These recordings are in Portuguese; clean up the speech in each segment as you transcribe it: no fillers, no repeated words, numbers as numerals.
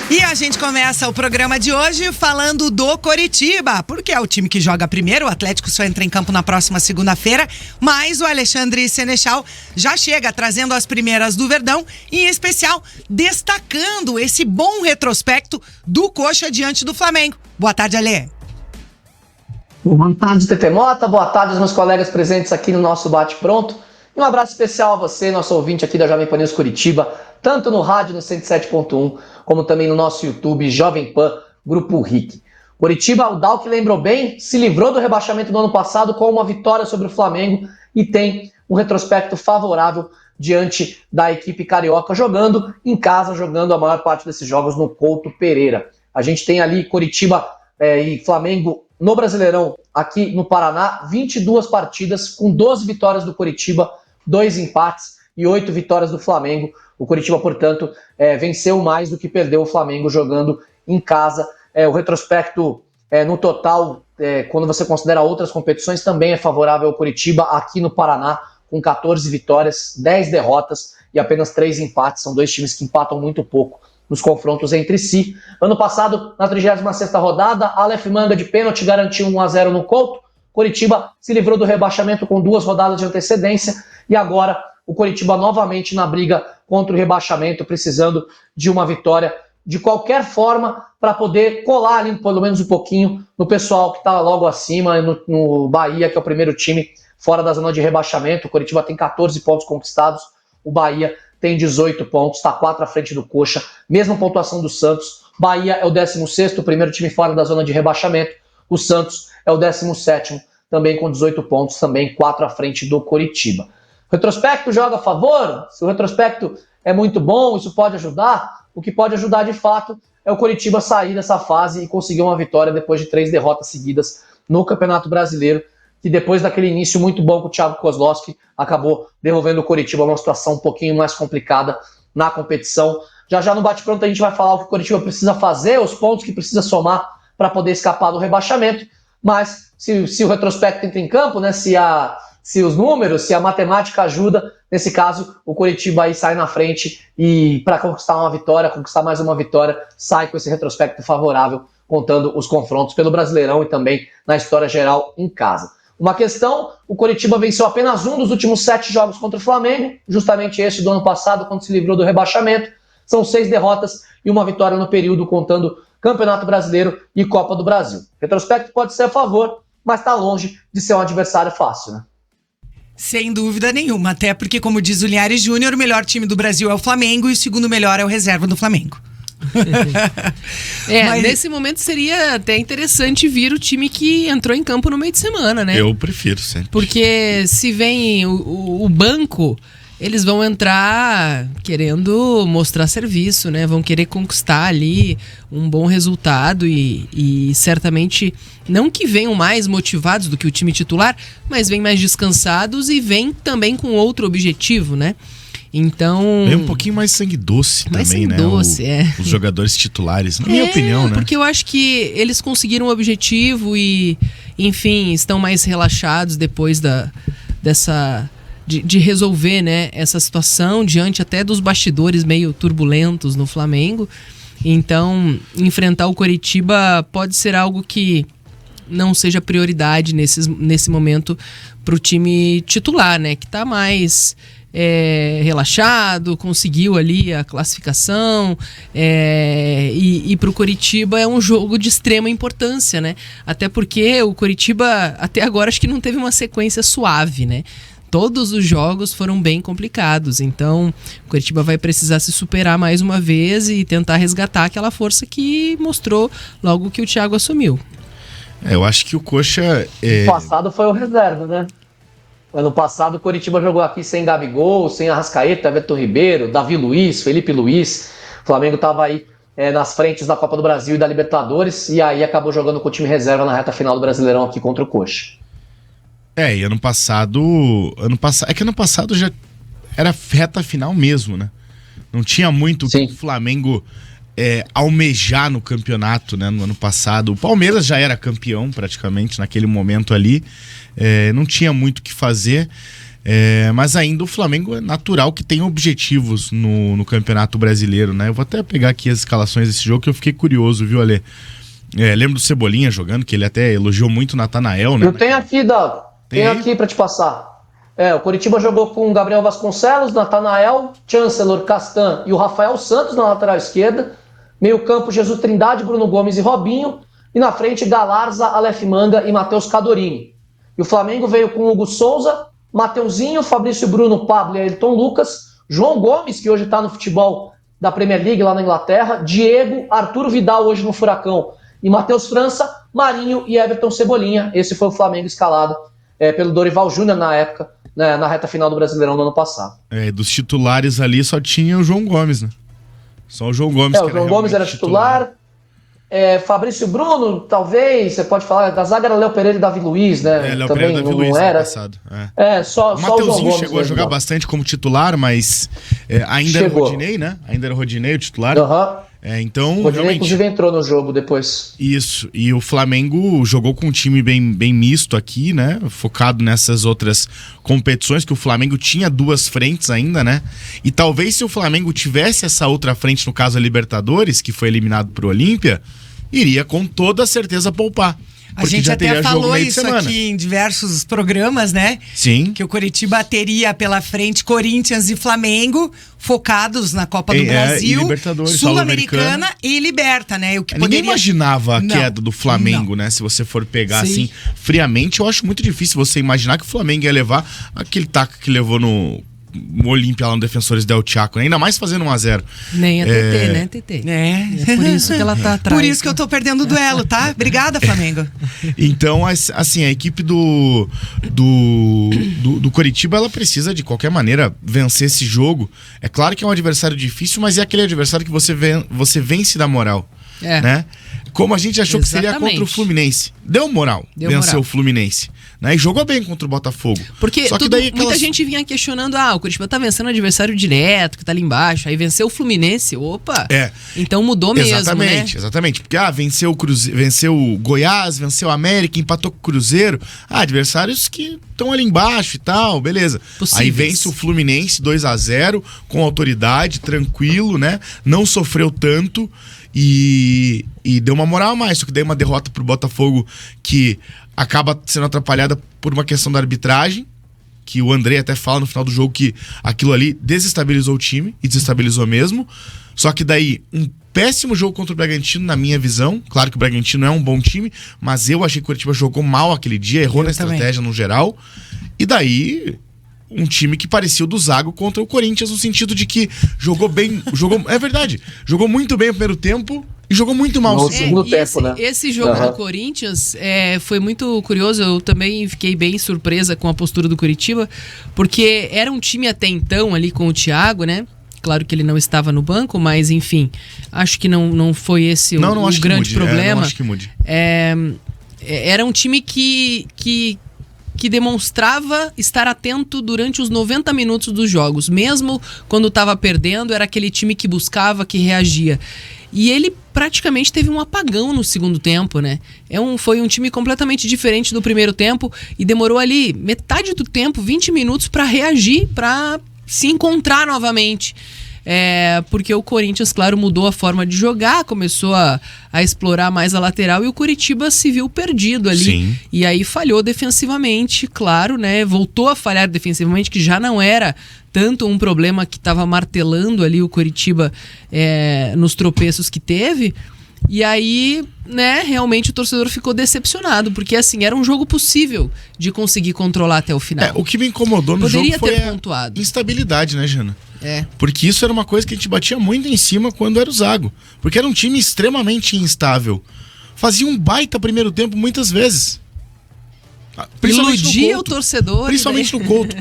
E a gente começa o programa de hoje falando do Coritiba, porque é o time que joga primeiro. O Atlético só entra em campo na próxima segunda-feira, mas o Alexandre Sénéchal já chega trazendo as primeiras do Verdão, e em especial destacando esse bom retrospecto do Coxa diante do Flamengo. Boa tarde, Alê. Boa tarde, Tete Mota. Boa tarde aos meus colegas presentes aqui no nosso Bate-Pronto. E um abraço especial a você, nosso ouvinte aqui da Jovem Pan News Curitiba, tanto no rádio no 107.1, como também no nosso YouTube Jovem Pan, Grupo RIC. Curitiba, o Dalk lembrou bem, se livrou do rebaixamento do ano passado com uma vitória sobre o Flamengo e tem um retrospecto favorável diante da equipe carioca, jogando em casa, jogando a maior parte desses jogos no Couto Pereira. A gente tem ali Curitiba e Flamengo no Brasileirão, aqui no Paraná, 22 partidas com 12 vitórias do Curitiba, 2 empates e 8 vitórias do Flamengo. O Curitiba, portanto, venceu mais do que perdeu o Flamengo jogando em casa. O retrospecto, no total, quando você considera outras competições, também é favorável ao Curitiba aqui no Paraná, com 14 vitórias, 10 derrotas e apenas 3 empates. São dois times que empatam muito pouco nos confrontos entre si. Ano passado, na 36ª rodada, Aleph Manga de pênalti garantiu 1-0 no Couto. Curitiba se livrou do rebaixamento com 2 rodadas de antecedência e agora o Curitiba novamente na briga contra o rebaixamento, precisando de uma vitória de qualquer forma para poder colar ali pelo menos um pouquinho no pessoal que está logo acima, no Bahia, que é o primeiro time fora da zona de rebaixamento. O Curitiba tem 14 pontos conquistados, o Bahia tem 18 pontos, está 4 à frente do Coxa, mesma pontuação do Santos. Bahia é o 16º, o primeiro time fora da zona de rebaixamento. O Santos é o 17º, também com 18 pontos, também 4 à frente do Coritiba. O retrospecto joga a favor? Se o retrospecto é muito bom, isso pode ajudar? O que pode ajudar de fato é o Coritiba sair dessa fase e conseguir uma vitória depois de 3 derrotas seguidas no Campeonato Brasileiro, que depois daquele início muito bom com o Thiago Kozlowski, acabou devolvendo o Coritiba a uma situação um pouquinho mais complicada na competição. Já no Bate-Pronto a gente vai falar o que o Coritiba precisa fazer, os pontos que precisa somar para poder escapar do rebaixamento, mas se o retrospecto entra em campo, né, se os números, se a matemática ajuda, nesse caso o Coritiba aí sai na frente e para conquistar mais uma vitória, sai com esse retrospecto favorável, contando os confrontos pelo Brasileirão e também na história geral em casa. Uma questão, o Coritiba venceu apenas um dos últimos 7 jogos contra o Flamengo, justamente esse do ano passado, quando se livrou do rebaixamento. São 6 derrotas e uma vitória no período, contando Campeonato Brasileiro e Copa do Brasil. Retrospecto pode ser a favor, mas está longe de ser um adversário fácil, né? Sem dúvida nenhuma, até porque, como diz o Linhares Júnior, o melhor time do Brasil é o Flamengo e o segundo melhor é o reserva do Flamengo. Mas nesse momento seria até interessante vir o time que entrou em campo no meio de semana, né? Eu prefiro sempre. Porque se vem o banco, eles vão entrar querendo mostrar serviço, né? Vão querer conquistar ali um bom resultado e certamente não que venham mais motivados do que o time titular, mas vêm mais descansados e vêm também com outro objetivo, né? Então... É um pouquinho mais sangue doce mais também, sangue doce, Os jogadores titulares, na minha opinião, né? Porque eu acho que eles conseguiram o objetivo e, enfim, estão mais relaxados depois de resolver, né, essa situação diante até dos bastidores meio turbulentos no Flamengo. Então, enfrentar o Coritiba pode ser algo que não seja prioridade nesse momento para o time titular, né, que está mais... relaxado, conseguiu ali a classificação, e para o Coritiba é um jogo de extrema importância, né? Até porque o Coritiba até agora acho que não teve uma sequência suave, né? Todos os jogos foram bem complicados, então o Coritiba vai precisar se superar mais uma vez e tentar resgatar aquela força que mostrou logo que o Thiago assumiu. Eu acho que o Coxa... O passado foi o reserva, né? Ano passado o Coritiba jogou aqui sem Gabigol, sem Arrascaeta, Everton Ribeiro, Davi Luiz, Felipe Luiz. O Flamengo estava aí nas frentes da Copa do Brasil e da Libertadores e aí acabou jogando com o time reserva na reta final do Brasileirão aqui contra o Coxa. E ano passado já era reta final mesmo, né? Não tinha muito que o Flamengo almejar no campeonato, né? No ano passado. O Palmeiras já era campeão praticamente naquele momento ali. Não tinha muito o que fazer. Mas ainda o Flamengo é natural que tenha objetivos no Campeonato Brasileiro, né? Eu vou até pegar aqui as escalações desse jogo que eu fiquei curioso, viu, Ale? Lembro do Cebolinha jogando, que ele até elogiou muito o Natanael, né? Eu tenho aqui, Dago. Tenho aqui pra te passar. O Coritiba jogou com o Gabriel Vasconcelos, Natanael, Chancellor, Castan e o Rafael Santos na lateral esquerda. Meio campo, Jesus Trindade, Bruno Gomes e Robinho. E na frente, Galarza, Aleph Manga e Matheus Cadorini. E o Flamengo veio com Hugo Souza, Mateuzinho, Fabrício Bruno, Pablo e Ayrton Lucas, João Gomes, que hoje está no futebol da Premier League lá na Inglaterra, Diego, Arturo Vidal hoje no Furacão e Matheus França, Marinho e Everton Cebolinha. Esse foi o Flamengo escalado pelo Dorival Júnior na época, né, na reta final do Brasileirão do ano passado. Dos titulares ali só tinha o João Gomes, né? Só o João Gomes. O João Gomes era titular. Fabrício Bruno, talvez, você pode falar, da zaga era Léo Pereira e Davi Luiz, né? Léo também Pereira e Davi não Luiz era. Passado. Só o Mateuzinho Gomes chegou a jogar bastante como titular, mas ainda era o Rodinei, né? Ainda era o Rodinei o titular. Então, o Rodinei, realmente, inclusive, entrou no jogo depois. Isso, e o Flamengo jogou com um time bem misto aqui, né? Focado nessas outras competições, que o Flamengo tinha duas frentes ainda, né? E talvez se o Flamengo tivesse essa outra frente, no caso a Libertadores, que foi eliminado pro Olímpia, iria com toda certeza poupar. A gente até falou isso aqui em diversos programas, né? Sim. Que o Coritiba teria pela frente Corinthians e Flamengo focados na Copa do Brasil, Sul-Americana e Liberta, né? O que Ninguém imaginava a queda do Flamengo, né? Se você for pegar assim friamente, eu acho muito difícil você imaginar que o Flamengo ia levar aquele taco que levou no Olímpia lá no Defensores del Chaco, né? Ainda mais fazendo 1-0. Nem a TT, né, TT? É por isso que ela tá atrás. Por isso que eu tô perdendo o duelo, tá? Obrigada, Flamengo. Então, assim, a equipe do Coritiba, ela precisa de qualquer maneira vencer esse jogo. É claro que é um adversário difícil, mas é aquele adversário que você vence da moral, né? Como a gente achou que seria contra o Fluminense. Deu moral, venceu o Fluminense. Né? E jogou bem contra o Botafogo. Porque só que daí muita gente vinha questionando, o Coritiba tá vencendo o adversário direto, que tá ali embaixo. Aí venceu o Fluminense, então mudou mesmo, né? Exatamente. Porque venceu o Goiás, venceu o América, empatou com o Cruzeiro. Adversários que estão ali embaixo e tal, beleza. Possíveis. Aí vence o Fluminense 2-0, com autoridade, tranquilo, né? Não sofreu tanto e deu uma moral a mais. Só que daí uma derrota pro Botafogo que acaba sendo atrapalhada por uma questão da arbitragem, que o André até fala no final do jogo que aquilo ali desestabilizou o time, e desestabilizou mesmo. Só que daí, um péssimo jogo contra o Bragantino, na minha visão. Claro que o Bragantino é um bom time, mas eu achei que o Curitiba jogou mal aquele dia, errou na estratégia no geral. E daí, um time que parecia o do Zago contra o Corinthians, no sentido de que jogou bem, é verdade, jogou muito bem o primeiro tempo e jogou muito mal no segundo tempo, né? Esse jogo do Corinthians foi muito curioso. Eu também fiquei bem surpresa com a postura do Coritiba, porque era um time até então ali com o Thiago, né? Claro que ele não estava no banco, mas enfim, acho que não foi esse o grande problema. Não acho que mude. Era um time que demonstrava estar atento durante os 90 minutos dos jogos. Mesmo quando estava perdendo, era aquele time que buscava, que reagia. E ele praticamente teve um apagão no segundo tempo, né? Foi um time completamente diferente do primeiro tempo e demorou ali metade do tempo, 20 minutos, para reagir, para se encontrar novamente. Porque o Corinthians, claro, mudou a forma de jogar, começou a explorar mais a lateral e o Coritiba se viu perdido ali. Sim. E aí falhou defensivamente, claro, né? Voltou a falhar defensivamente, que já não era tanto um problema que estava martelando ali o Coritiba nos tropeços que teve. E aí, né, realmente o torcedor ficou decepcionado, porque assim, era um jogo possível de conseguir controlar até o final. O que me incomodou no Poderia jogo foi ter pontuado. A instabilidade, né, Jana? Porque isso era uma coisa que a gente batia muito em cima quando era o Zago. Porque era um time extremamente instável. Fazia um baita primeiro tempo muitas vezes. Iludia o torcedor. Principalmente no Couto.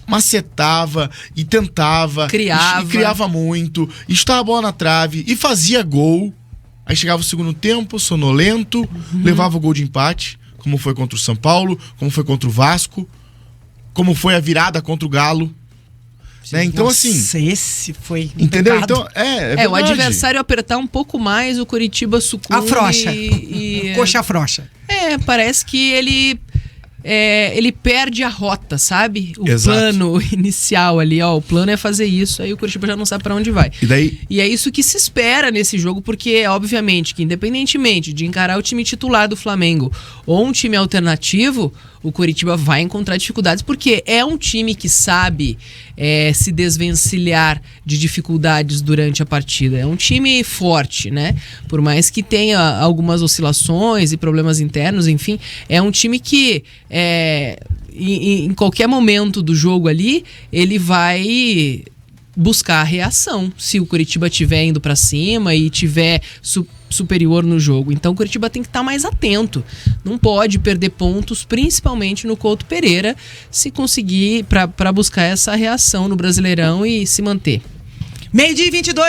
Macetava e tentava. Criava muito. E chutava a bola na trave e fazia gol. Aí chegava o segundo tempo, sonolento, levava o gol de empate, como foi contra o São Paulo, como foi contra o Vasco, como foi a virada contra o Galo. Né? Então, nossa, assim. Esse foi. Entendeu? Então, é o adversário apertar um pouco mais, o Coritiba sucumbe. Afrouxa. Coxa afrouxa. Parece que ele ele perde a rota, sabe? O Exato. plano inicial ali, ó. O plano é fazer isso, aí o Curitiba já não sabe pra onde vai. E é isso que se espera nesse jogo, porque obviamente que independentemente de encarar o time titular do Flamengo ou um time alternativo, o Curitiba vai encontrar dificuldades, porque é um time que sabe se desvencilhar de dificuldades durante a partida. É um time forte, né? Por mais que tenha algumas oscilações e problemas internos, enfim, é um time que em qualquer momento do jogo ali, ele vai buscar a reação, se o Curitiba estiver indo pra cima e tiver superior no jogo. Então o Curitiba tem que estar mais atento. Não pode perder pontos, principalmente no Couto Pereira, se conseguir para buscar essa reação no Brasileirão e se manter. 12:22.